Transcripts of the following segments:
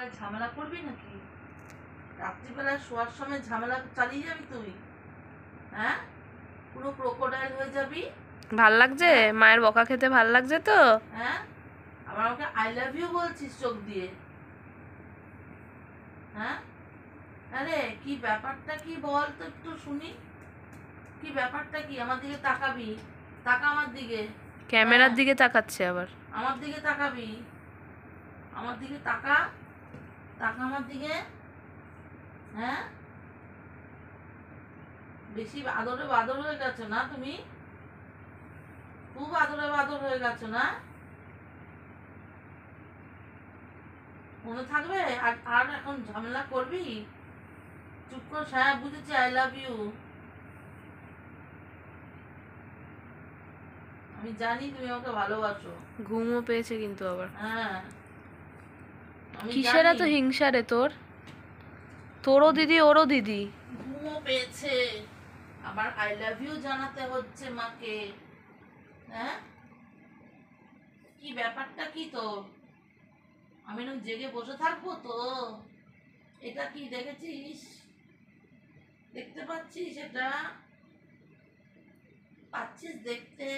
রাত্রিবেলায় ঝামেলা করবি নাকি? রাত্রিবেলায় শোয়ার সময় ঝামেলা চালিয়ে যাবি তুই? হ্যাঁ, পুরো ক্রোকোডাইল হয়ে যাবি। ভাল লাগছে? মায়ের বকা খেতে ভাল লাগছে তো? হ্যাঁ, আবার আমাকে আই লাভ ইউ বলছিস চোখ দিয়ে? হ্যাঁ, আরে কি ব্যাপারটা কি বল তো একটু শুনি। কি ব্যাপারটা কি? আমার দিকে তাকাবি, তাকা আমার দিকে। ক্যামেরার দিকে তাকাচ্ছে আবার। আমার দিকে তাকাবি, আমার দিকে তাকা, তাকা আমার দিকে। হ্যাঁ, বেশি আদরে বাদর হয়ে গেছো না তুমি? খুব আদরে বাদর হয়ে গেছো না? মনে থাকবে? আর আর এখন ঝামেলা করবি? চুপ করে, হ্যাঁ বুঝেছি, আই লাভ ইউ। আমি জানি তুমি আমাকে ভালোবাসো। ঘুমও পেয়েছে কিন্তু আবার। হ্যাঁ, আমি কিসের এত জানি। হিংসা রে তোর? তোরও দিদি ওরও দিদি। ঘুমও পেয়েছে, আবার আই লাভ ইউ জানাতে হচ্ছে মাকে। হ্যাঁ, কি ব্যাপারটা কি তোর? আমি না জেগে বসে থাকবো তো? এটা কি দেখেছিস? দেখতে পাচ্ছিস? এটা পাচ্ছিস দেখতে?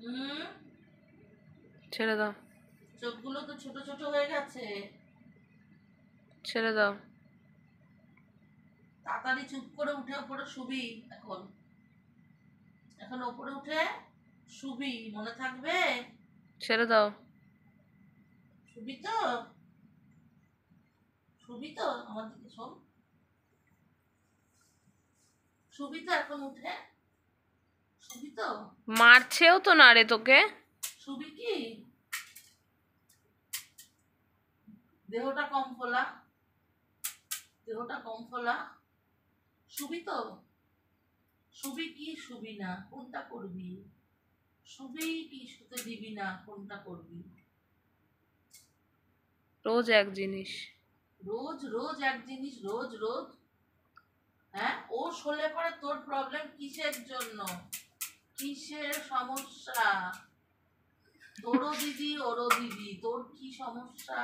হুম, ছেড়ে দাও, চোখগুলো তো ছোট ছোট হয়ে গেছে। ছেড়ে দাও। তাড়াতাড়ি চুপ করে উঠে ওপরে শুবি। এখন এখন ওপরে উঠে শুবি, মনে থাকবে? ছেড়ে দাও। শুবি তো? শুবি তো? আমার দিকে শোন, শুবি তো এখন উঠে? শুবি তো? মারছেও তো না রে তোকে। শুবি কি? দেহটা কম ফোলা, দেহটা কম ফোলা। শুবি তো? শুবি কি শুবি না কোনটা করবি? শুবি কি শুতে দিবি না কোনটা করবি? রোজ এক জিনিস। রোজ রোজ এক জিনিস, রোজ রোজ? হ্যাঁ, ও শোলে পরে তোর প্রবলেম কিসের জন্য? কিসের সমস্যা? তোরও দিদি ওরও দিদি, তোর কি সমস্যা?